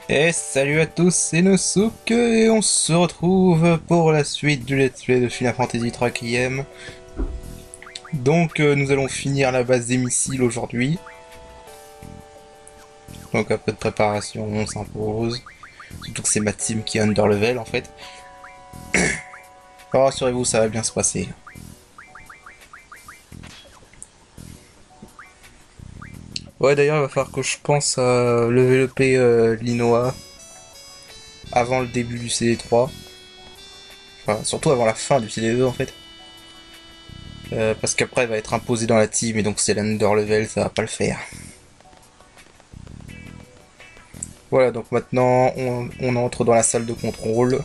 Et salut à tous, c'est Nosouk et on se retrouve pour la suite du Let's Play de Final Fantasy 3 Requiem. Donc nous allons finir la base des missiles aujourd'hui. Donc un peu de préparation, on s'impose. Surtout que c'est ma team qui est under level en fait. Alors rassurez-vous, ça va bien se passer. Ouais, d'ailleurs il va falloir que je pense à leveler Linoa avant le début du CD3. Enfin, surtout avant la fin du CD2 en fait. Parce qu'après elle va être imposée dans la team et donc c'est l'under level, ça va pas le faire. Voilà, donc maintenant on entre dans la salle de contrôle.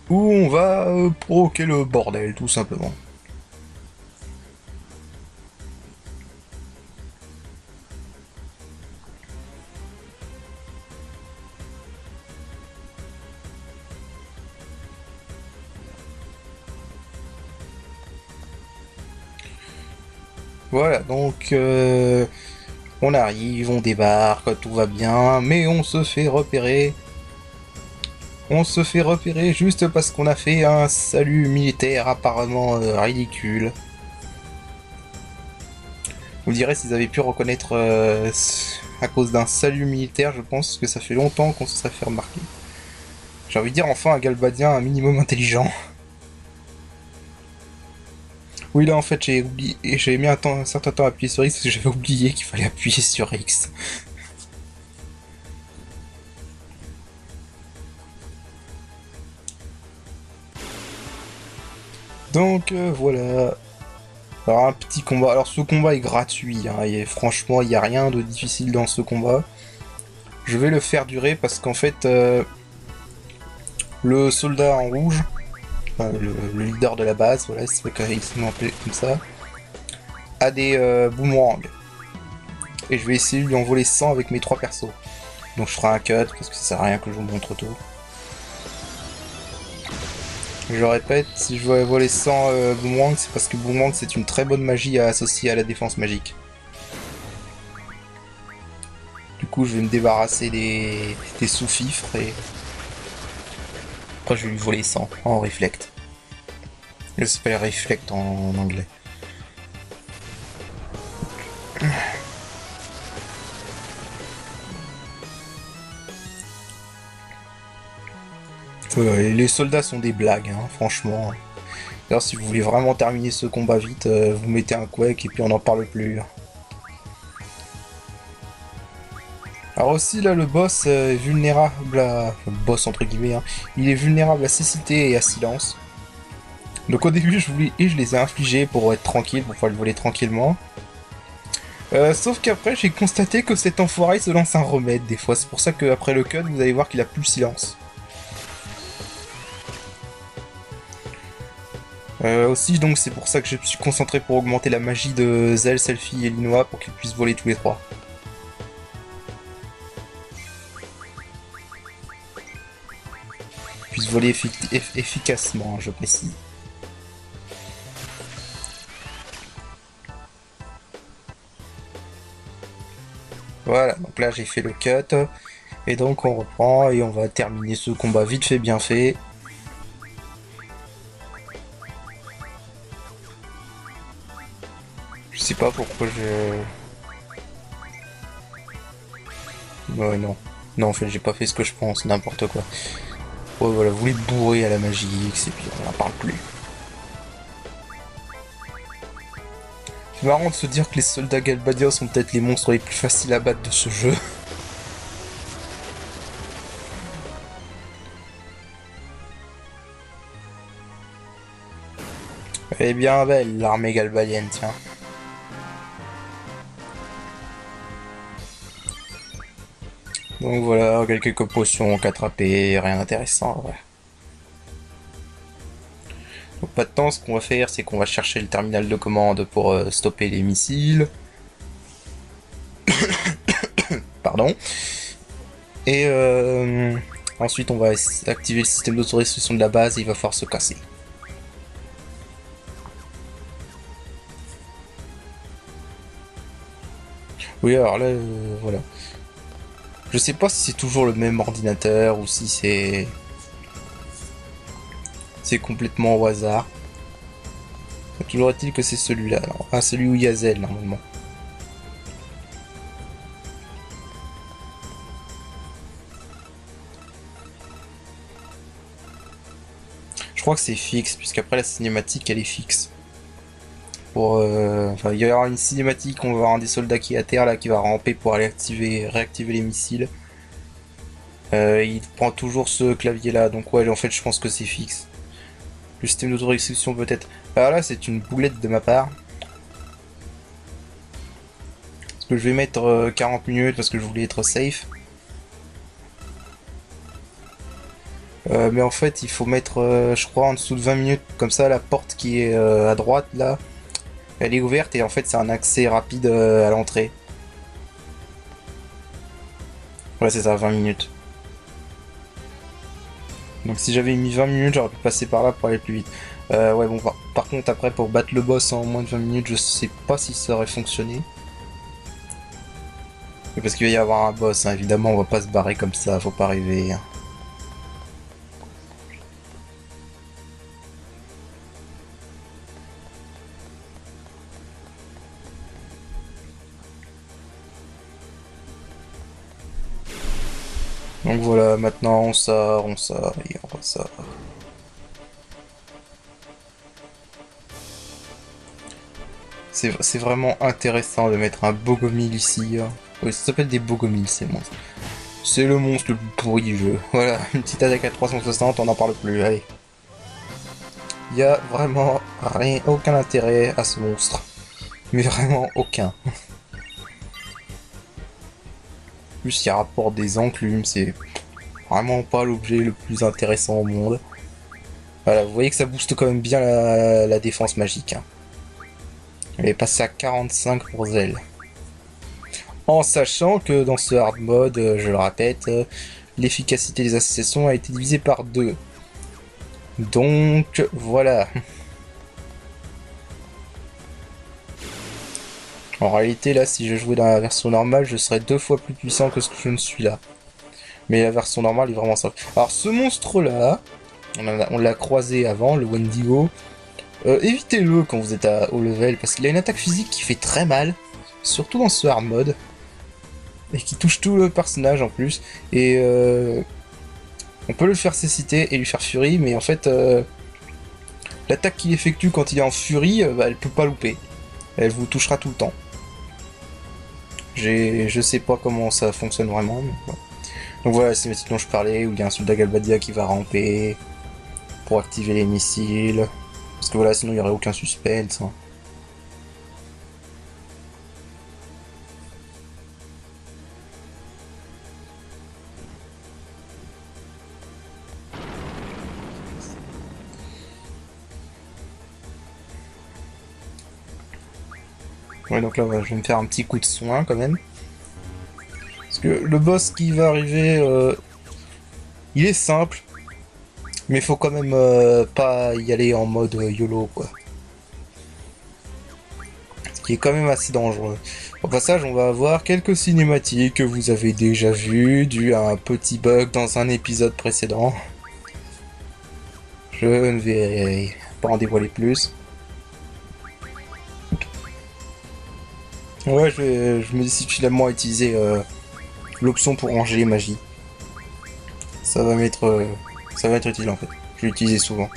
Où on va provoquer le bordel, tout simplement. Voilà, donc on arrive, on débarque, tout va bien, mais on se fait repérer. On se fait repérer juste parce qu'on a fait un salut militaire apparemment ridicule. Vous me direz s'ils avaient pu reconnaître à cause d'un salut militaire, je pense que ça fait longtemps qu'on se serait fait remarquer. J'ai envie de dire enfin un Galbadien un minimum intelligent. Oui, là en fait j'ai oublié, j'ai mis un certain temps à appuyer sur X parce que j'avais oublié qu'il fallait appuyer sur X. Donc voilà. Alors un petit combat. Alors ce combat est gratuit, hein, et franchement il n'y a rien de difficile dans ce combat. Je vais le faire durer parce qu'en fait le soldat en rouge, enfin, le leader de la base, voilà, c'est qu'il s'appelle comme ça, a des boomerangs. Et je vais essayer de lui en voler 100 avec mes 3 persos. Donc je ferai un cut parce que ça sert à rien que je vous montre tout. Je répète, si je veux voler 100 boomerang, c'est parce que boomerang c'est une très bonne magie à associer à la défense magique. Du coup, je vais me débarrasser des sous-fifres et après je vais lui voler 100 en reflect. Ça s'appelle reflect en anglais. Les soldats sont des blagues, hein, franchement. D'ailleurs, si vous voulez vraiment terminer ce combat vite, vous mettez un quake et puis on n'en parle plus. Alors aussi là le boss est vulnérable à... Enfin, le boss entre guillemets, hein, il est vulnérable à cécité et à silence. Donc au début je les ai infligés pour être tranquille, pour pouvoir le voler tranquillement. Sauf qu'après j'ai constaté que cet enfoiré se lance un remède des fois, c'est pour ça qu'après le cut vous allez voir qu'il a plus le silence. Aussi donc c'est pour ça que je me suis concentré pour augmenter la magie de Zell, Selfie et Linoa pour qu'ils puissent voler tous les trois. Puissent voler efficacement, je précise. Voilà, donc là j'ai fait le cut. Et donc on reprend et on va terminer ce combat vite fait bien fait. Je sais pas pourquoi je... Ouais non. Non en fait j'ai pas fait ce que je pense, n'importe quoi. Ouais voilà, vous les bourrez à la magie X et puis on en parle plus. C'est marrant de se dire que les soldats Galbadia sont peut-être les monstres les plus faciles à battre de ce jeu. Elle est bien belle l'armée galbadienne, tiens. Donc voilà, quelques potions, 4 AP, rien d'intéressant. Ouais. Donc maintenant, ce qu'on va faire, c'est qu'on va chercher le terminal de commande pour stopper les missiles. Pardon. Et ensuite, on va activer le système d'autodestruction de la base et il va falloir se casser. Oui, alors là, voilà. Je sais pas si c'est toujours le même ordinateur ou si c'est complètement au hasard. Toujours est-il que c'est celui-là. Ah, celui où il y a Zell, normalement. Je crois que c'est fixe, puisqu'après la cinématique, elle est fixe. Enfin, il y aura une cinématique, on va avoir un des soldats qui est à terre, là, qui va ramper pour aller réactiver les missiles. Il prend toujours ce clavier-là, donc ouais, en fait, je pense que c'est fixe. Le système d'autorestriction peut-être. Alors là, c'est une boulette de ma part. Parce que je vais mettre 40 minutes parce que je voulais être safe. Mais en fait, il faut mettre, je crois, en dessous de 20 minutes. Comme ça, la porte qui est à droite, là, elle est ouverte et en fait, c'est un accès rapide à l'entrée. Ouais, c'est ça, 20 minutes. Donc si j'avais mis 20 minutes, j'aurais pu passer par là pour aller plus vite. Ouais, bon, par contre, après, pour battre le boss en moins de 20 minutes, je sais pas si ça aurait fonctionné. Mais parce qu'il va y avoir un boss, hein, évidemment, on va pas se barrer comme ça, faut pas rêver, hein. Donc voilà, maintenant on sort, et on ressort. C'est vraiment intéressant de mettre un Bogomil ici, hein. Oui, ça s'appelle des Bogomiles, ces monstres. C'est le monstre le plus pourri du jeu. Voilà, une petite attaque à 360, on n'en parle plus, allez. Il y a vraiment rien, aucun intérêt à ce monstre. Mais vraiment aucun. Plus il rapporte des enclumes, c'est vraiment pas l'objet le plus intéressant au monde. Voilà, vous voyez que ça booste quand même bien la défense magique, hein. Elle est passée à 45 pour Zell. En sachant que dans ce hard mode, je le répète, l'efficacité des associations a été divisée par 2. Donc voilà. En réalité, là, si je jouais dans la version normale, je serais 2 fois plus puissant que ce que je ne suis là. Mais la version normale est vraiment simple. Alors ce monstre-là, on l'a croisé avant, le Wendigo. Évitez-le quand vous êtes à haut level, parce qu'il a une attaque physique qui fait très mal, surtout dans ce hard mode, et qui touche tout le personnage en plus. Et on peut le faire céciter et lui faire furie, mais en fait, l'attaque qu'il effectue quand il est en furie, bah, elle peut pas louper. Elle vous touchera tout le temps. Je sais pas comment ça fonctionne vraiment, mais voilà. Donc voilà la cinématique dont je parlais, où il y a un soldat Galbadia qui va ramper pour activer les missiles. Parce que voilà, sinon il n'y aurait aucun suspense, hein. Ouais, donc là, voilà, je vais me faire un petit coup de soin quand même. Parce que le boss qui va arriver, il est simple, mais faut quand même pas y aller en mode YOLO, quoi. Ce qui est quand même assez dangereux. Au passage, on va avoir quelques cinématiques que vous avez déjà vues, dû à un petit bug dans un épisode précédent. Je ne vais pas en dévoiler plus. Ouais, je me décide finalement à utiliser l'option pour ranger les magies. Ça va m'être ça va être utile en fait. Je vais l'utiliser souvent.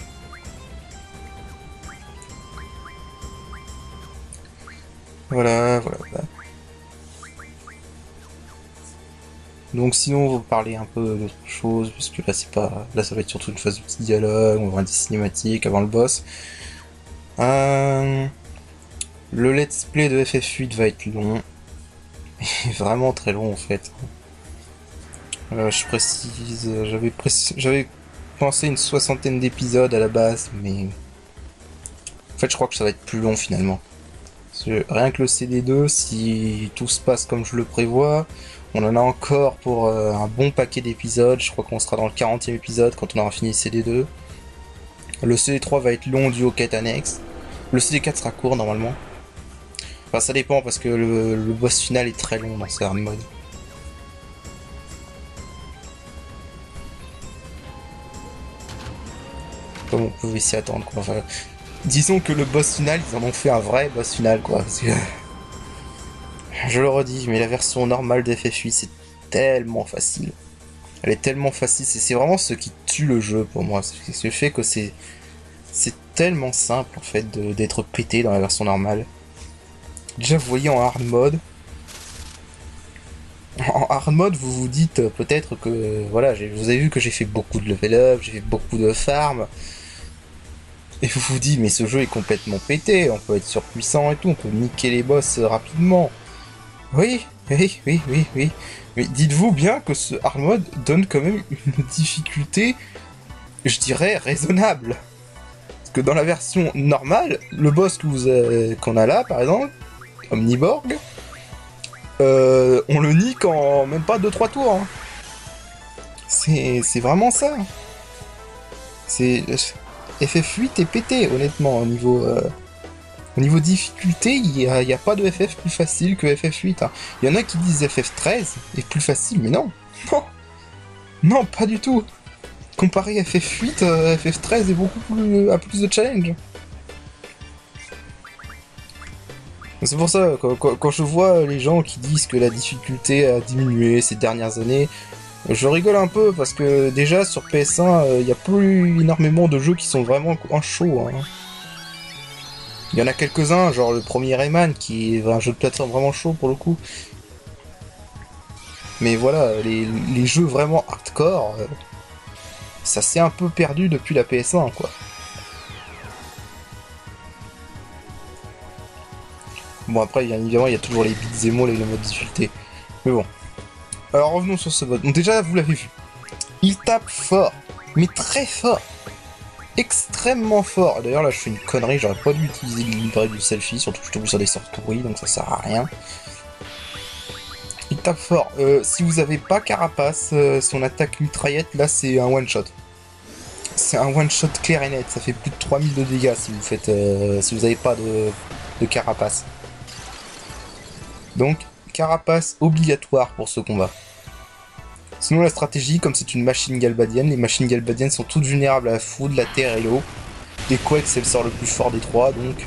Voilà, voilà, voilà. Donc sinon, on va parler un peu d'autre chose, parce que là c'est pas, là ça va être surtout une phase de petit dialogue, on va voir des cinématiques avant le boss. Euh, Le let's play de FF8 va être long, vraiment très long en fait. Je précise, j'avais pensé une soixantaine d'épisodes à la base, mais en fait je crois que ça va être plus long finalement. Parce que rien que le CD2, si tout se passe comme je le prévois, on en a encore pour un bon paquet d'épisodes. Je crois qu'on sera dans le 40e épisode quand on aura fini le CD2. Le CD3 va être long dû aux quêtes annexes. Le CD4 sera court normalement. Enfin, ça dépend parce que le boss final est très long dans ce hard mode. Comme on pouvait s'y attendre, quoi. Enfin, disons que le boss final, ils en ont fait un vrai boss final, quoi. Parce que, je le redis, mais la version normale de FF8, c'est tellement facile. Elle est tellement facile, c'est vraiment ce qui tue le jeu pour moi. C'est le fait que c'est tellement simple en fait d'être pété dans la version normale. Déjà, vous voyez en hard mode. En hard mode, vous vous dites peut-être que voilà, vous avez vu que j'ai fait beaucoup de level up, j'ai fait beaucoup de farm, et vous vous dites mais ce jeu est complètement pété, on peut être surpuissant et tout, on peut niquer les boss rapidement. Oui, oui, oui, oui, oui. Mais dites-vous bien que ce hard mode donne quand même une difficulté, je dirais, raisonnable. Parce que dans la version normale, le boss qu'on a là, par exemple, Omniborg, on le nique en même pas 2-3 tours. Hein. C'est vraiment ça. C'est FF8 est pété, honnêtement, au niveau difficulté, il y a pas de FF plus facile que FF8. Hein. Il y en a qui disent FF13 est plus facile, mais non. Non, non, pas du tout. Comparé à FF8, FF13 est beaucoup plus, a plus de challenge. C'est pour ça, quand je vois les gens qui disent que la difficulté a diminué ces dernières années, je rigole un peu parce que déjà sur PS1, il n'y a plus énormément de jeux qui sont vraiment en chaud. Hein. Il y en a quelques-uns, genre le premier Rayman qui est un jeu de plateforme vraiment chaud pour le coup. Mais voilà, les jeux vraiment hardcore, ça s'est un peu perdu depuis la PS1 quoi. Bon après, bien évidemment, il y a toujours les beats et all et le mode difficulté. Mais bon. Alors revenons sur ce mode. Donc déjà, vous l'avez vu. Il tape fort, mais très fort. Extrêmement fort. D'ailleurs là je fais une connerie, j'aurais pas dû utiliser le livret du selfie, surtout que je tombe sur des sortes pourries, donc ça sert à rien. Il tape fort. Si vous avez pas Carapace, son attaque mitraillette, là c'est un one shot. C'est un one shot clair et net, ça fait plus de 3000 de dégâts si vous faites si vous avez pas de Carapace. Donc Carapace obligatoire pour ce combat. Sinon la stratégie, comme c'est une machine galbadienne, les machines galbadiennes sont toutes vulnérables à la foudre, la terre et l'eau. Et Quake c'est le sort le plus fort des trois, donc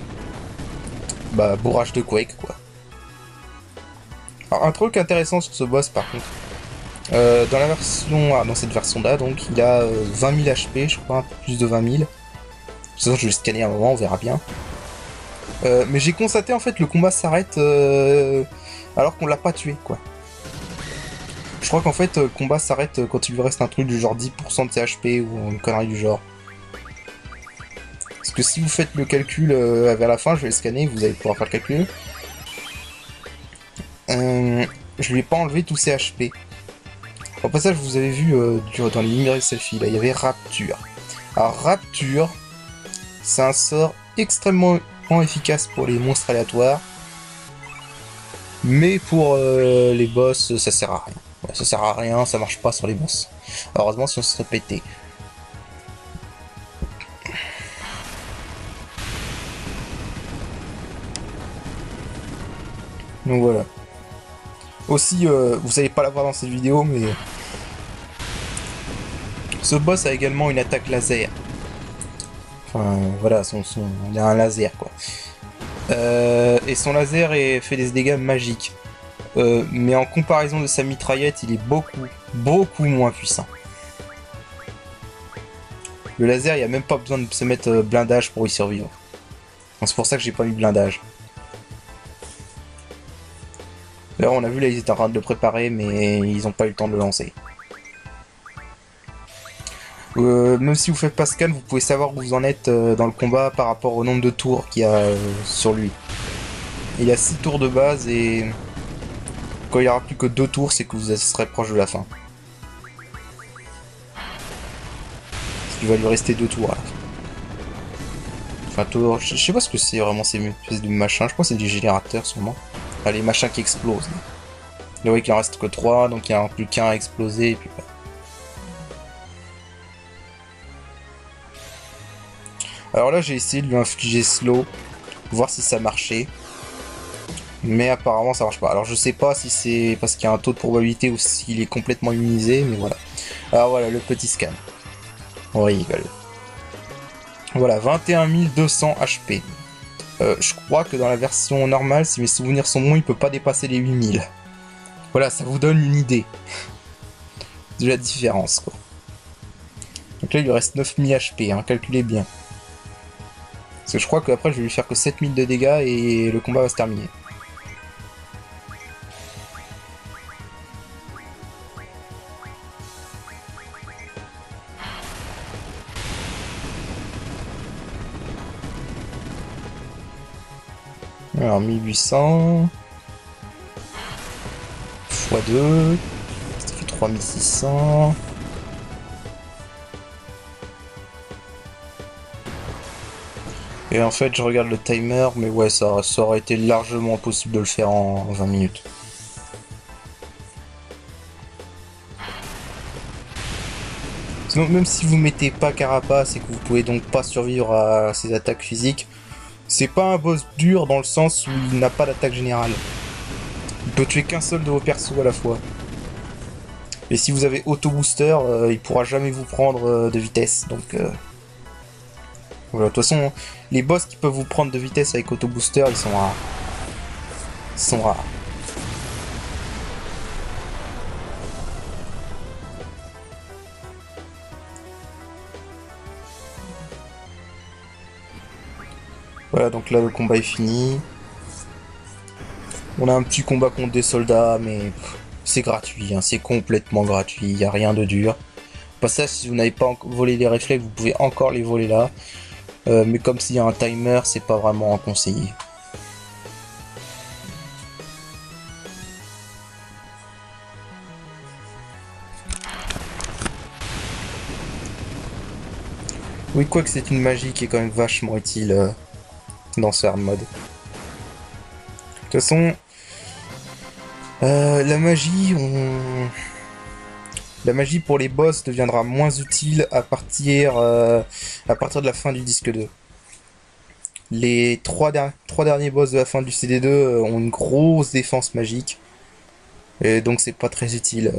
bah bourrage de Quake quoi. Alors un truc intéressant sur ce boss par contre, dans la version, dans cette version là donc il a 20 000 HP, je crois un peu plus de 20 000. De toute façon je vais scanner un moment, on verra bien. Mais j'ai constaté en fait le combat s'arrête alors qu'on l'a pas tué quoi. Je crois qu'en fait le combat s'arrête quand il lui reste un truc du genre 10% de ses HP ou une connerie du genre. Parce que si vous faites le calcul vers la fin, je vais le scanner, vous allez pouvoir faire le calcul. Je lui ai pas enlevé tous ses HP. Au passage, vous avez vu dans les numériques selfie, là, il y avait Rapture. Alors Rapture, c'est un sort extrêmement efficace pour les monstres aléatoires. Mais pour les boss, ça sert à rien. Ouais, ça sert à rien, ça marche pas sur les boss. Heureusement, si on se serait pété. Donc voilà. Aussi, vous allez pas l'avoir dans cette vidéo, mais ce boss a également une attaque laser. Enfin, voilà, il a un laser, quoi. Et son laser fait des dégâts magiques. Mais en comparaison de sa mitraillette, il est beaucoup moins puissant. Le laser, il n'y a même pas besoin de se mettre blindage pour y survivre. C'est pour ça que j'ai pas mis blindage. D'ailleurs, on a vu là, ils étaient en train de le préparer, mais ils n'ont pas eu le temps de le lancer. Même si vous faites pas scan, vous pouvez savoir où vous en êtes dans le combat par rapport au nombre de tours qu'il y a sur lui. Il y a 6 tours de base et quand il n'y aura plus que 2 tours, c'est que vous serez proche de la fin. Parce qu'il va lui rester 2 tours à la fin. Enfin, tour, je sais pas ce que c'est vraiment ces espèces de machins, je crois que c'est des générateurs sûrement. Enfin, les machins qui explosent. Là. Vous voyez qu'il en reste que 3, donc il n'y en a plus qu'un à exploser et puis voilà. Alors là, j'ai essayé de lui infliger slow, voir si ça marchait. Mais apparemment ça marche pas. Alors je sais pas si c'est parce qu'il y a un taux de probabilité ou s'il est complètement immunisé, mais voilà. Alors voilà le petit scan. On rigole. Voilà, 21 200 HP. Je crois que dans la version normale, si mes souvenirs sont bons, il peut pas dépasser les 8000. Voilà, ça vous donne une idée de la différence, quoi. Donc là, il lui reste 9000 HP, hein, calculez bien. Parce que je crois qu'après, je vais lui faire que 7000 de dégâts et le combat va se terminer. Alors, 1800... x2... Ça fait 3600... Et en fait, je regarde le timer, mais ouais, ça aurait été largement possible de le faire en 20 minutes. Sinon, même si vous mettez pas Carapace et que vous pouvez donc pas survivre à ses attaques physiques, c'est pas un boss dur dans le sens où il n'a pas d'attaque générale. Il peut tuer qu'un seul de vos persos à la fois. Et si vous avez auto booster, il pourra jamais vous prendre de vitesse. Donc voilà, de toute façon, les boss qui peuvent vous prendre de vitesse avec auto booster, ils sont rares. Ils sont rares. Voilà, donc là le combat est fini. On a un petit combat contre des soldats, mais c'est gratuit, hein, c'est complètement gratuit, il n'y a rien de dur. Pas ça, si vous n'avez pas volé les réflexes, vous pouvez encore les voler là. Mais comme s'il y a un timer, c'est pas vraiment conseillé. Oui, quoique c'est une magie qui est quand même vachement utile dans ce hard mode. De toute façon, la magie, la magie pour les boss deviendra moins utile à partir de la fin du disque 2. Les trois derniers boss de la fin du CD2 ont une grosse défense magique. Et donc c'est pas très utile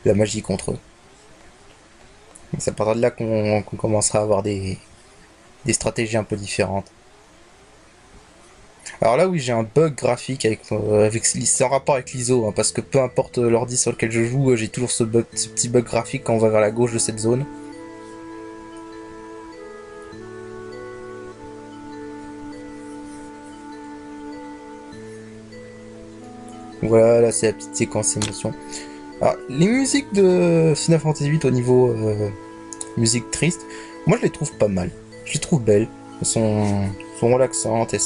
la magie contre eux. C'est à partir de là qu'on commencera à avoir des stratégies un peu différentes. Alors là oui j'ai un bug graphique c'est en rapport avec l'ISO, hein, parce que peu importe l'ordi sur lequel je joue, j'ai toujours ce petit bug graphique quand on va vers la gauche de cette zone. Voilà, là c'est la petite séquence émotion. Alors les musiques de Final Fantasy VIII au niveau musique triste, moi je les trouve pas mal. Je les trouve belles. Elles sont relaxantes, elles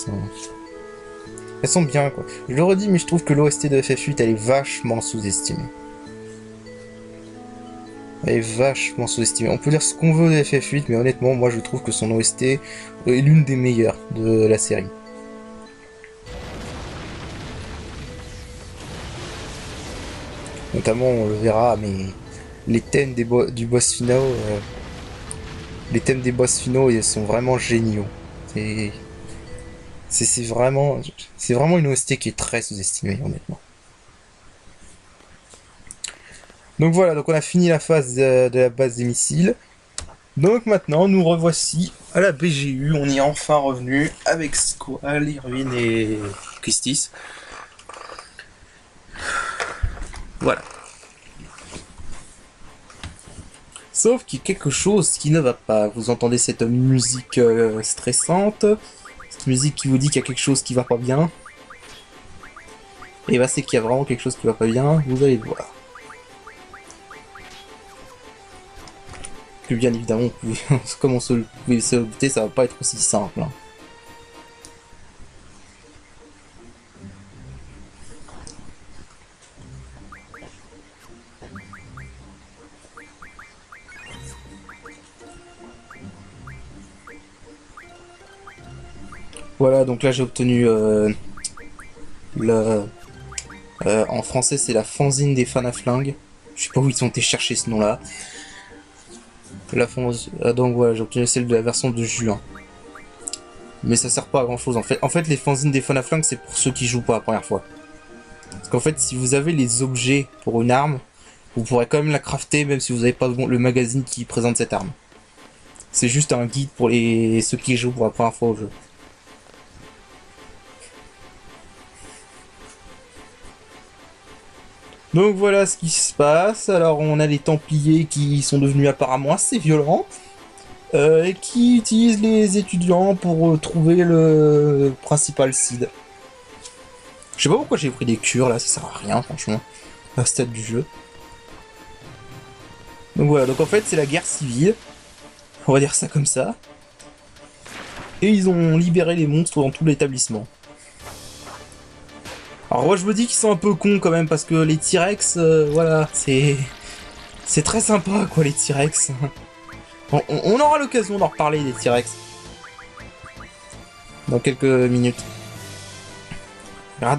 sont bien quoi. Je le redis, mais je trouve que l'OST de FF8 elle est vachement sous-estimée. Elle est vachement sous-estimée. On peut dire ce qu'on veut de FF8, mais honnêtement, moi je trouve que son OST est l'une des meilleures de la série. Notamment, on le verra, mais les thèmes du boss final, les thèmes des boss finaux, ils sont vraiment géniaux. C'est vraiment une OST qui est très sous-estimée, honnêtement. Donc voilà, donc on a fini la phase de la base des missiles. Donc maintenant, nous revoici à la BGU. On y est enfin revenu avec Squall, Irwin et Christis. Voilà. Sauf qu'il y a quelque chose qui ne va pas. Vous entendez cette musique stressante, cette musique qui vous dit qu'il y a quelque chose qui va pas bien. Et bah c'est qu'il y a vraiment quelque chose qui va pas bien, vous allez le voir. Que bien évidemment, comme on se pouvait se douter, ça va pas être aussi simple. Hein. Voilà, donc là j'ai obtenu en français c'est la fanzine des fans à flingue. Je sais pas où ils ont été chercher ce nom-là. Donc voilà, j'ai obtenu celle de la version de juin. Mais ça sert pas à grand chose en fait. En fait, les fanzines des Fanaflang, c'est pour ceux qui jouent pas la première fois. Parce qu'en fait, si vous avez les objets pour une arme, vous pourrez quand même la crafter même si vous n'avez pas le magazine qui présente cette arme. C'est juste un guide pour ceux qui jouent pour la première fois au jeu. Donc voilà ce qui se passe. Alors on a les Templiers qui sont devenus apparemment assez violents. Et qui utilisent les étudiants pour trouver le principal seed. Je sais pas pourquoi j'ai pris des cures là, ça sert à rien franchement, à ce stade du jeu. Donc voilà, donc en fait c'est la guerre civile, on va dire ça comme ça. Et ils ont libéré les monstres dans tout l'établissement. Alors moi je me dis qu'ils sont un peu cons quand même parce que les T-Rex, voilà, c'est très sympa quoi les T-Rex. On aura l'occasion d'en reparler des T-Rex dans quelques minutes.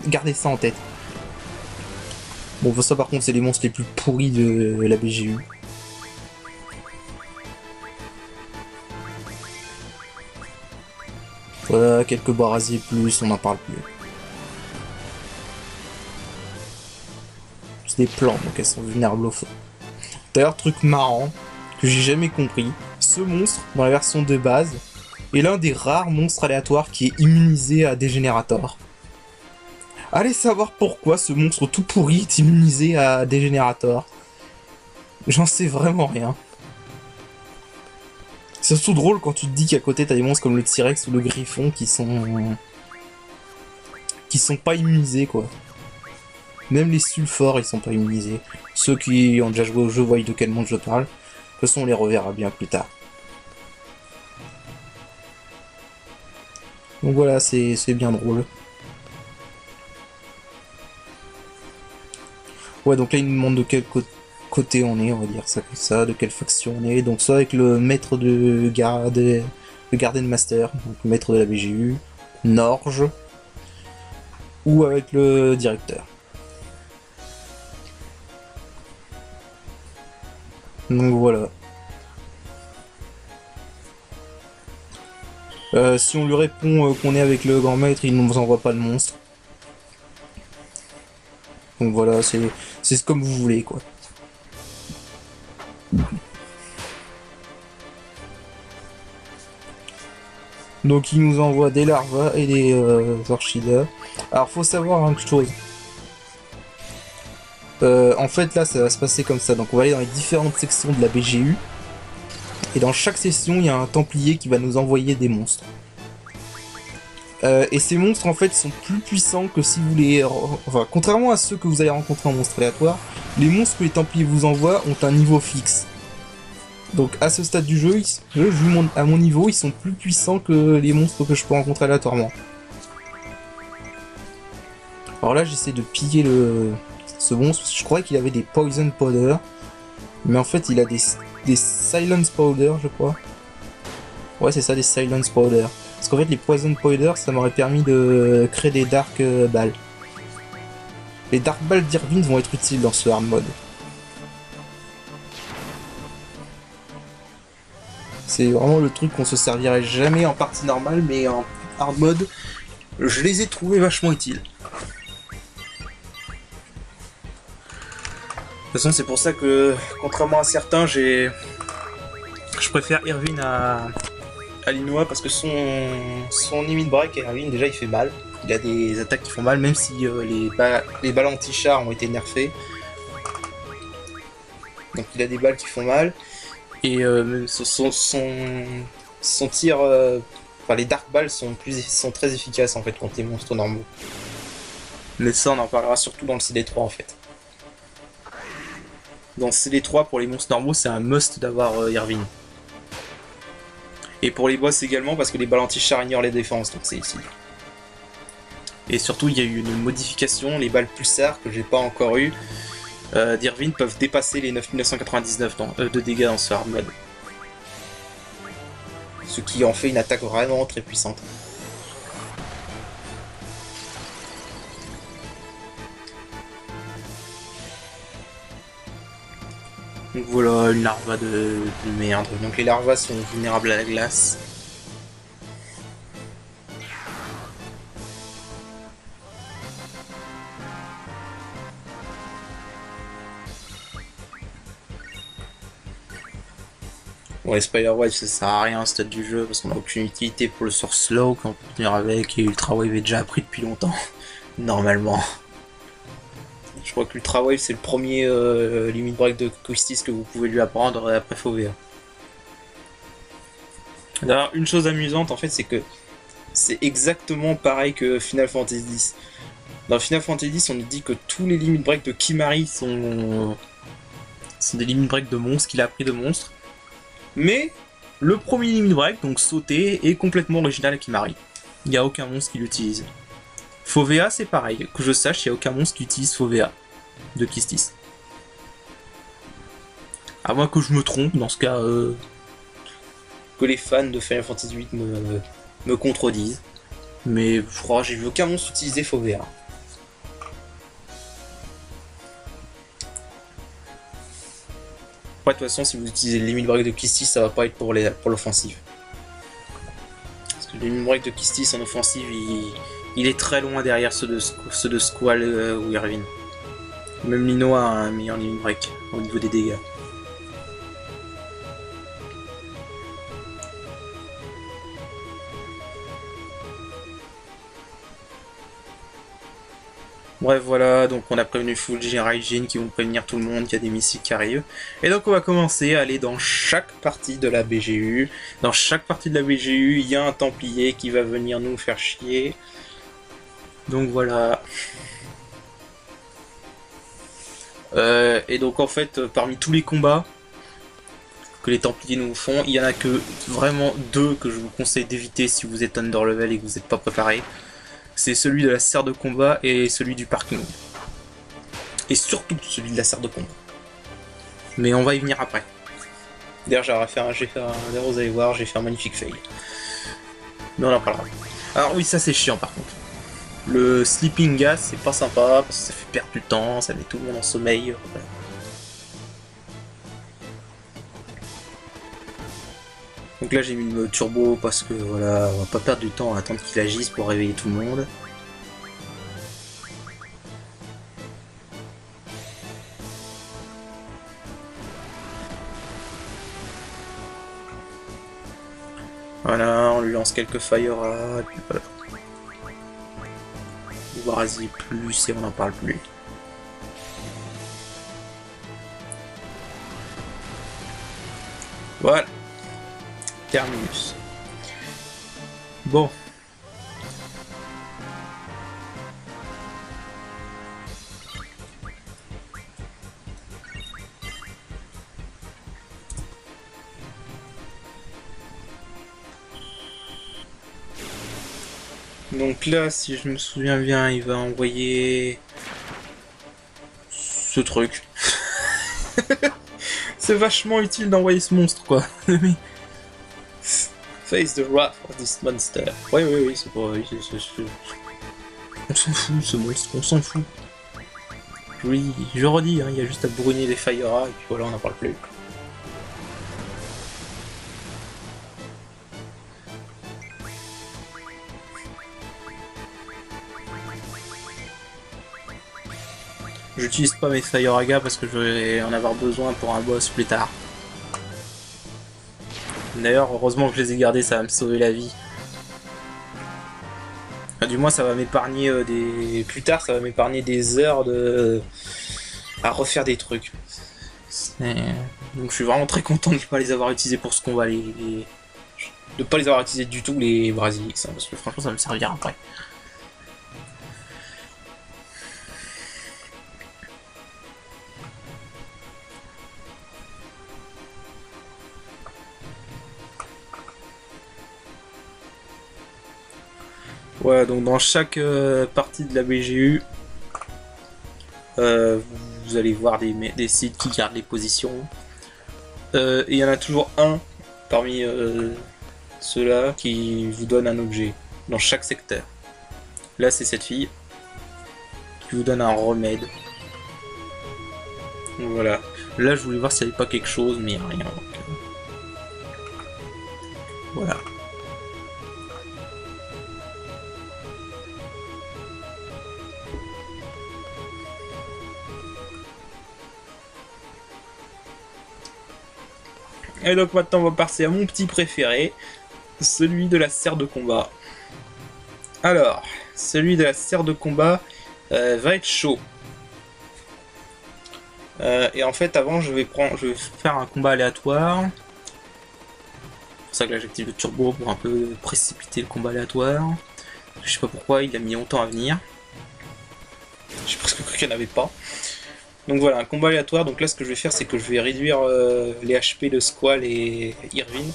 Gardez ça en tête. Bon, ça par contre c'est les monstres les plus pourris de la BGU. Voilà, quelques brasiers plus, on n'en parle plus. C'est des plantes, donc elles sont vulnérables au feu. D'ailleurs, truc marrant, que j'ai jamais compris, ce monstre, dans la version de base, est l'un des rares monstres aléatoires qui est immunisé à Dégénérator. Allez savoir pourquoi ce monstre tout pourri est immunisé à Dégénérator. J'en sais vraiment rien. C'est surtout drôle quand tu te dis qu'à côté t'as des monstres comme le T-Rex ou le Griffon qui sont pas immunisés quoi. Même les sulfores ils sont pas immunisés. Ceux qui ont déjà joué au jeu voient de quel monde je parle. De toute façon on les reverra bien plus tard. Donc voilà, c'est bien drôle. Ouais, donc là il nous demande de quel côté on est, on va dire ça comme ça, de quelle faction on est. Donc soit avec le maître de garde, le Garden Master, donc le maître de la BGU, Norge, ou avec le directeur. Donc voilà. Si on lui répond qu'on est avec le grand maître, il ne nous envoie pas le monstre. Donc voilà, c'est comme vous voulez quoi. Donc il nous envoie des larvas et des orchidas. Alors faut savoir une chose. En fait là ça va se passer comme ça. Donc on va aller dans les différentes sections de la BGU. Et dans chaque session il y a un templier qui va nous envoyer des monstres. Et ces monstres en fait sont plus puissants que si vous les... Enfin contrairement à ceux que vous allez rencontrer en monstre aléatoire, les monstres que les templiers vous envoient ont un niveau fixe. Donc à ce stade du jeu, à mon niveau, ils sont plus puissants que les monstres que je peux rencontrer aléatoirement. Alors là j'essaie de piller ce monstre, parce que je croyais qu'il avait des Poison Powder. Mais en fait il a des Silence Powder je crois. Ouais c'est ça, des Silence Powder. Parce qu'en fait les Poison Powder ça m'aurait permis de créer des Dark Balls. Les Dark Balls d'Irvine vont être utiles dans ce hard mode. C'est vraiment le truc qu'on se servirait jamais en partie normale, mais en hard mode, je les ai trouvés vachement utiles. De toute façon, c'est pour ça que, contrairement à certains, je préfère Irvine à Linois, parce que son limit break à Irvine, déjà, il fait mal. Il a des attaques qui font mal, même si les balles anti-char ont été nerfées. Donc il a des balles qui font mal. Et son tir... Enfin, les Dark Balls sont très efficaces, en fait, contre les monstres normaux. Mais ça, on en parlera surtout dans le CD3, en fait. Dans le CD3, pour les monstres normaux, c'est un must d'avoir Irvine. Et pour les boss également, parce que les balles anti-char ignorent les défenses, donc c'est ici. Et surtout, il y a eu une modification, les balles pulsar, que j'ai pas encore eu, d'Irvine peuvent dépasser les 9999 de dégâts dans ce hard mode. Ce qui en fait une attaque vraiment très puissante. Donc voilà, une larva de merde. Donc les larvas sont vulnérables à la glace. Ouais, Spider-Wave ça sert à rien à ce stade du jeu parce qu'on a aucune utilité pour le sort slow qu'on peut tenir avec et Ultra Wave est déjà appris depuis longtemps. Normalement. Je crois que Ultra Wave c'est le premier limit break de Quistis que vous pouvez lui apprendre après Fovea. D'ailleurs, une chose amusante en fait, c'est que c'est exactement pareil que Final Fantasy X. Dans Final Fantasy X, on nous dit que tous les limit breaks de Kimari sont des limit breaks de monstres qu'il a appris de monstres. Mais le premier limit break, donc sauter, est complètement original à Kimari. Il n'y a aucun monstre qui l'utilise. Fovea, c'est pareil. Que je sache, il n'y a aucun monstre qui utilise Fovea de Quistis. À moins que je me trompe, dans ce cas, que les fans de Final Fantasy VIII me contredisent. Mais je crois j'ai vu aucun monstre utiliser Fovea. De toute façon, si vous utilisez le limit break de Quistis, ça va pas être pour l'offensive. Parce que le limit break de Quistis en offensive, il est très loin derrière ceux de Squall ou Irvine. Même Lino a un meilleur limit break au niveau des dégâts. Bref, voilà, donc on a prévenu Fulji et Raijin qui vont prévenir tout le monde qu'il y a des missiles qui arrivent. Et donc on va commencer à aller dans chaque partie de la BGU. Dans chaque partie de la BGU, il y a un Templier qui va venir nous faire chier. Donc voilà. Et donc en fait, parmi tous les combats que les Templiers nous font, il y en a que vraiment deux que je vous conseille d'éviter si vous êtes under level et que vous n'êtes pas préparé. C'est celui de la serre de combat et celui du parking. Et surtout celui de la serre de combat. Mais on va y venir après. D'ailleurs, vous allez voir, j'ai fait un magnifique fail. Mais on en parlera. Alors oui, ça c'est chiant par contre. Le sleeping gas, c'est pas sympa, parce que ça fait perdre du temps, ça met tout le monde en sommeil. Voilà. Donc là j'ai mis le mode turbo parce que voilà, on va pas perdre du temps à attendre qu'il agisse pour réveiller tout le monde. Voilà, on lui lance quelques fire et puis voilà. Vas-y plus et on n'en parle plus. Voilà. Terminus. Bon. Donc là, si je me souviens bien, il va envoyer ce truc. C'est vachement utile d'envoyer ce monstre, quoi. Face the wrath of this monster. Oui, c'est pas... On s'en fout, ce monstre, on s'en fout. Oui, je redis, hein, il y a juste à brûler les Fire et puis voilà, on n'en parle plus. J'utilise pas mes Fire parce que je vais en avoir besoin pour un boss plus tard. D'ailleurs, heureusement que je les ai gardés, ça va me sauver la vie. Enfin, du moins, ça va m'épargner des... Plus tard, ça va m'épargner des heures de... à refaire des trucs. Donc je suis vraiment très content de ne pas les avoir utilisés pour ce combat. De pas les avoir utilisés du tout, les Brasilix, hein, parce que franchement, ça va me servir après. Voilà, donc dans chaque partie de la BGU, vous allez voir des sites qui gardent les positions. Et il y en a toujours un parmi ceux-là qui vous donne un objet dans chaque secteur. Là, c'est cette fille qui vous donne un remède. Donc, voilà. Là, je voulais voir s'il n'y avait pas quelque chose, mais il n'y a rien. Donc, voilà. Et donc maintenant on va passer à mon petit préféré, celui de la serre de combat. Alors, celui de la serre de combat va être chaud. Et en fait avant je vais faire un combat aléatoire. C'est pour ça que là j'active le turbo pour un peu précipiter le combat aléatoire. Je sais pas pourquoi il a mis longtemps à venir. J'ai presque cru qu'il n'y en avait pas. Donc voilà, un combat aléatoire. Donc là ce que je vais faire c'est que je vais réduire les HP de Squall et Irvine.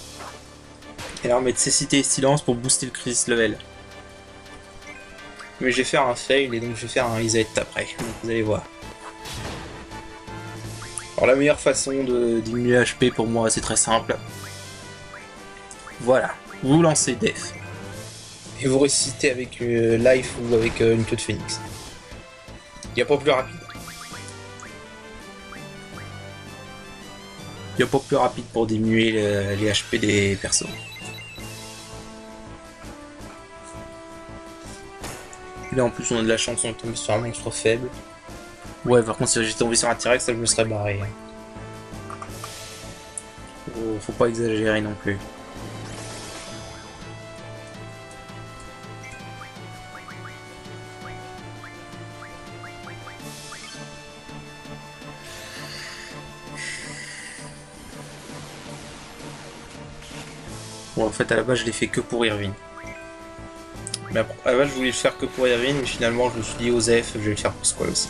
Et leur mettre cécité et silence pour booster le crisis level. Mais je vais faire un fail et donc je vais faire un reset après. Donc vous allez voir. Alors la meilleure façon de diminuer HP pour moi c'est très simple. Voilà, vous lancez Def. Et vous ressuscitez avec Life ou avec une queue de phoenix. Il n'y a pas plus rapide. Il n'y a pas plus rapide pour diminuer les HP des persos. Et là en plus on a de la chance, on est tombé sur un monstre faible. Ouais, par contre si j'étais tombé sur un T-Rex, ça je me serais barré. Faut pas exagérer non plus. Bon, en fait, à la base, je l'ai fait que pour Irvine. Mais à la base, je voulais le faire que pour Irvine, mais finalement, je me suis dit, Osef, je vais le faire pour Squall aussi.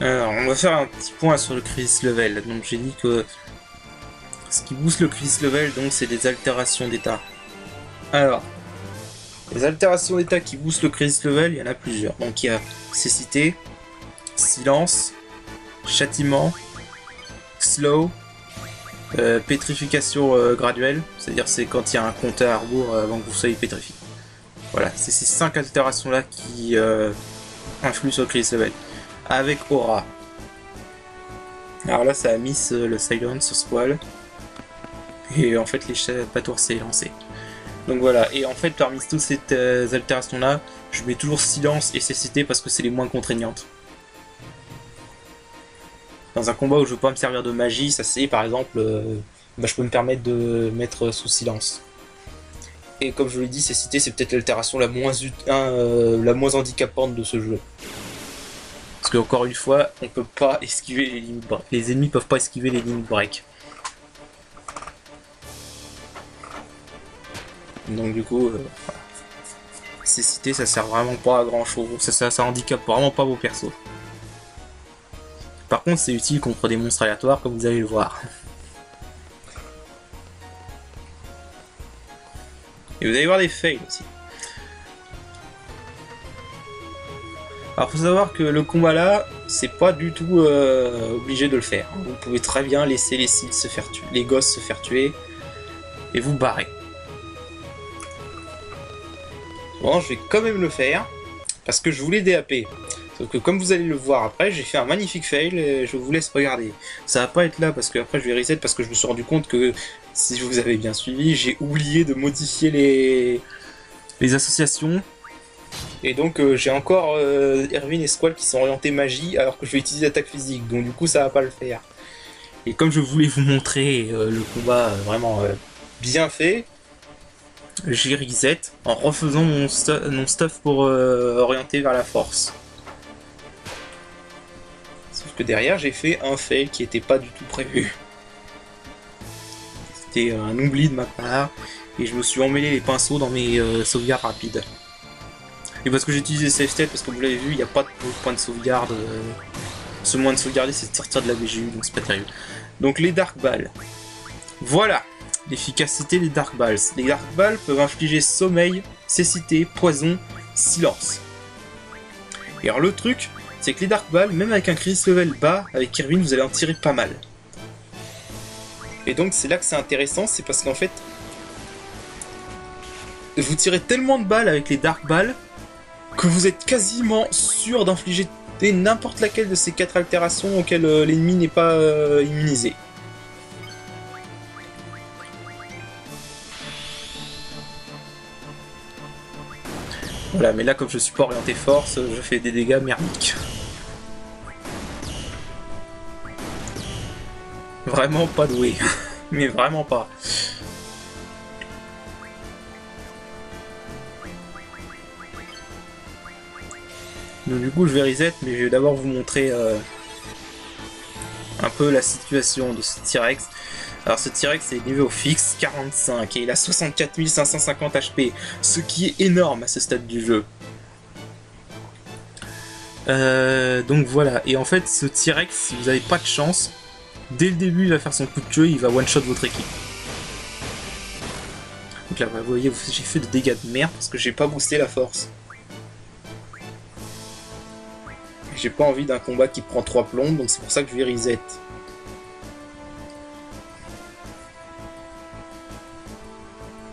Alors, on va faire un petit point sur le crisis level. Donc, j'ai dit que ce qui booste le crisis level, donc, c'est des altérations d'état. Alors, les altérations d'état qui boostent le crisis level, il y en a plusieurs. Donc, il y a cécité, silence, châtiment, slow, pétrification graduelle, c'est-à-dire c'est quand il y a un compteur à rebours avant que vous soyez pétrifié. Voilà, c'est ces 5 altérations là qui influent sur le crisis level. Avec aura. Alors là ça a mis le silence sur Squall. Et en fait l'échappatoire s'est lancé. Donc voilà, et en fait parmi toutes ces altérations là, je mets toujours silence et cécité parce que c'est les moins contraignantes. Dans un combat où je veux pas me servir de magie, ça c'est par exemple, je peux me permettre de mettre sous silence. Et comme je vous l'ai dit, cécité c'est peut-être l'altération la moins handicapante de ce jeu. Parce que encore une fois, on peut pas esquiver les limites break. Les ennemis peuvent pas esquiver les limites break. Donc du coup, cécité ça sert vraiment pas à grand chose, ça handicape vraiment pas vos persos. Par contre, c'est utile contre des monstres aléatoires, comme vous allez le voir. Et vous allez voir des fails aussi. Alors, faut savoir que le combat là, c'est pas du tout obligé de le faire. Vous pouvez très bien laisser les cibles se faire tuer, les gosses se faire tuer, et vous barrer. Bon, je vais quand même le faire, parce que je voulais DAP. Sauf que comme vous allez le voir après, j'ai fait un magnifique fail et je vous laisse regarder. Ça va pas être là parce que après je vais reset parce que je me suis rendu compte que, si vous avez bien suivi, j'ai oublié de modifier les associations. Et donc j'ai encore Irvine et Squall qui sont orientés magie alors que je vais utiliser l'attaque physique. Donc du coup ça va pas le faire. Et comme je voulais vous montrer le combat vraiment bien fait, j'ai reset en refaisant mon stuff pour orienter vers la force. Que derrière j'ai fait un fail qui était pas du tout prévu. C'était un oubli de ma part et je me suis emmêlé les pinceaux dans mes sauvegardes rapides. Et parce que j'ai utilisé save state parce que vous l'avez vu, il n'y a pas de point de sauvegarde. Ce moyen de sauvegarder c'est de sortir de la BGU donc c'est pas terrible. Donc les Dark Balls. Voilà l'efficacité des Dark Balls. Les Dark Balls peuvent infliger sommeil, cécité, poison, silence. Et alors le truc, c'est que les Dark Balls, même avec un crisis level bas, avec Irvine, vous allez en tirer pas mal. Et donc c'est là que c'est intéressant, c'est parce qu'en fait, vous tirez tellement de balles avec les Dark Balls que vous êtes quasiment sûr d'infliger n'importe laquelle de ces 4 altérations auxquelles l'ennemi n'est pas immunisé. Voilà, mais là comme je suis pas orienté force, je fais des dégâts merdiques. Vraiment pas doué. Mais vraiment pas. Donc du coup je vais reset, mais je vais d'abord vous montrer un peu la situation de ce T-Rex. Alors ce T-Rex est niveau fixe 45 et il a 64 550 HP, ce qui est énorme à ce stade du jeu. Donc voilà, et en fait ce T-Rex, si vous n'avez pas de chance, dès le début il va faire son coup de queue, il va one-shot votre équipe. Donc là vous voyez, j'ai fait de dégâts de merde parce que j'ai pas boosté la force. J'ai pas envie d'un combat qui prend 3 plombes, donc c'est pour ça que je vais reset.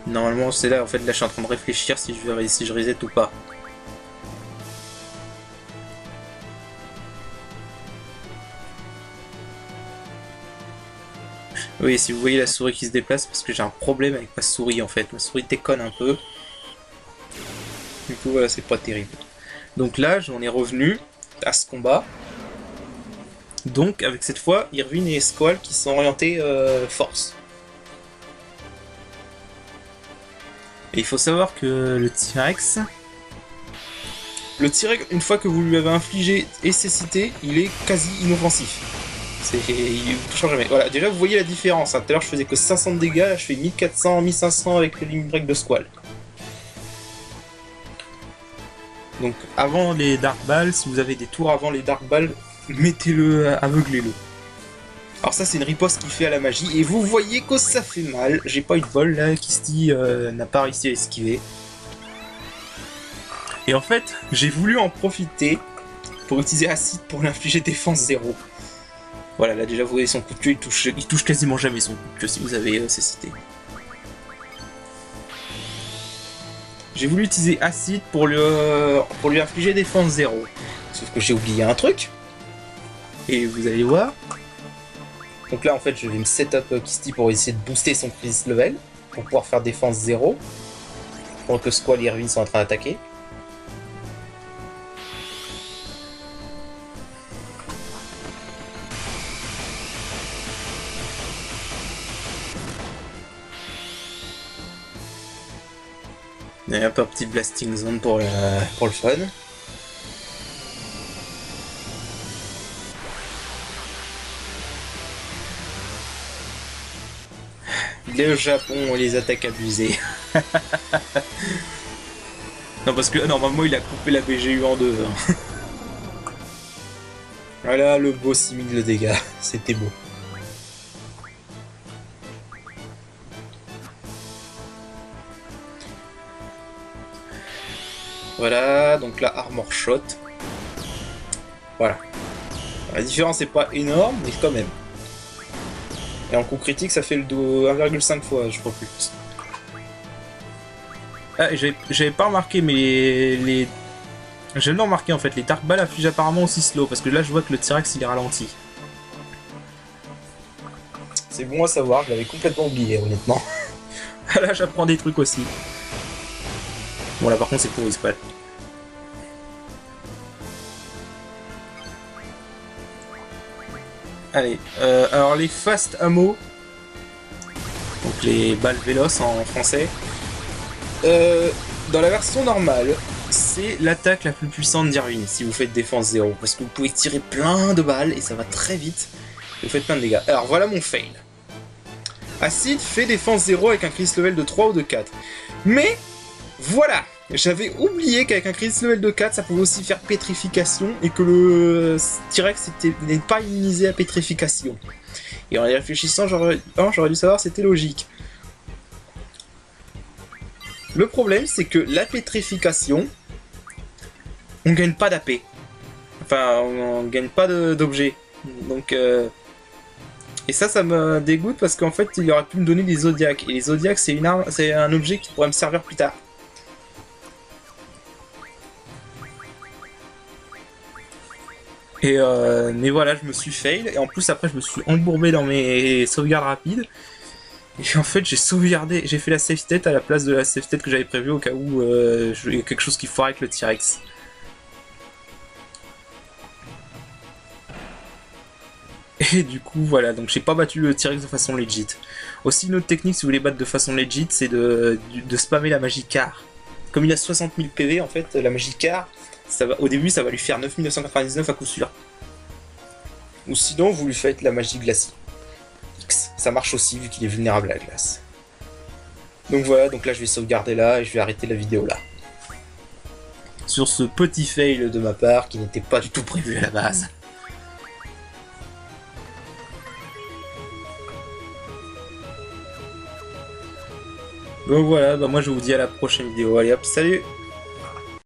Normalement c'est là, en fait là je suis en train de réfléchir si je reset ou pas. Oui, si vous voyez la souris qui se déplace, parce que j'ai un problème avec ma souris en fait. Ma souris déconne un peu. Du coup voilà, c'est pas terrible. Donc là, j'en ai revenu à ce combat. Donc avec cette fois, Irvine et Squall qui sont orientés force. Et il faut savoir que le T-Rex, une fois que vous lui avez infligé cécité, il est quasi inoffensif. Il ne touche jamais. Voilà, déjà vous voyez la différence. Hein. Tout à l'heure je faisais que 500 de dégâts, là je fais 1400, 1500 avec le limit break de Squall. Donc avant les Dark Balls, si vous avez des tours avant les Dark Balls, mettez-le, aveuglez-le. Alors ça c'est une riposte qu'il fait à la magie, et vous voyez que ça fait mal. J'ai pas eu de bol là, Kisti n'a pas réussi à esquiver. Et en fait, j'ai voulu en profiter pour utiliser Acide pour l'infliger défense 0. Voilà, là déjà vous voyez son coup de queue, il touche quasiment jamais son coup de queue si vous avez cécité. J'ai voulu utiliser Acide pour lui infliger défense 0. Sauf que j'ai oublié un truc. Et vous allez voir. Donc là en fait je vais me setup Kisti pour essayer de booster son crisis level. Pour pouvoir faire défense 0. Pendant que Squall et Irvine sont en train d'attaquer. Et un peu petit blasting zone pour le fun. Le Japon et les attaques abusées. Non parce que normalement il a coupé la BGU en deux. Hein. Voilà le beau 6000 de dégâts, c'était beau. Voilà, donc là Armor Shot. Voilà. La différence n'est pas énorme, mais quand même. Et en coup critique, ça fait le dos 1,5 fois, je crois plus. Ah, j'avais pas remarqué, mais j'ai le remarqué en fait, les Dark Balls affligent apparemment aussi slow, parce que là je vois que le T-Rex il est ralenti. C'est bon à savoir, je l'avais complètement oublié honnêtement. Là j'apprends des trucs aussi. Bon là par contre c'est pour Ispat. Allez, alors les fast ammo, donc les balles véloces en français, dans la version normale, c'est l'attaque la plus puissante d'Irvine si vous faites défense 0, parce que vous pouvez tirer plein de balles et ça va très vite, et vous faites plein de dégâts. Alors voilà mon fail. Acide fait défense 0 avec un crisis level de 3 ou de 4. Mais, voilà, j'avais oublié qu'avec un crisis level de 4, ça pouvait aussi faire pétrification et que le T-Rex n'est pas immunisé à pétrification. Et en y réfléchissant, j'aurais dû savoir c'était logique. Le problème, c'est que la pétrification, on gagne pas d'AP. Enfin, on gagne pas d'objet. Donc, et ça me dégoûte parce qu'en fait, il aurait pu me donner des zodiacs. Et les zodiacs, c'est un objet qui pourrait me servir plus tard. Et mais voilà, je me suis fail. Et en plus, après, je me suis embourbé dans mes sauvegardes rapides. Et en fait, j'ai sauvegardé, j'ai fait la save state à la place de la save state que j'avais prévue au cas où il y a quelque chose qui foire avec le T-Rex. Et du coup, voilà, donc j'ai pas battu le T-Rex de façon legit. Aussi, une autre technique, si vous voulez battre de façon legit, c'est de spammer la magie car. Comme il a 60 000 PV, en fait, la magie car, au début, ça va lui faire 9999 à coup sûr. Ou sinon, vous lui faites la magie glacie. X. Ça marche aussi, vu qu'il est vulnérable à la glace. Donc voilà, donc là, je vais sauvegarder là, et je vais arrêter la vidéo là. Sur ce petit fail de ma part, qui n'était pas du tout prévu à la base. Donc voilà, bah moi je vous dis à la prochaine vidéo. Allez hop, salut!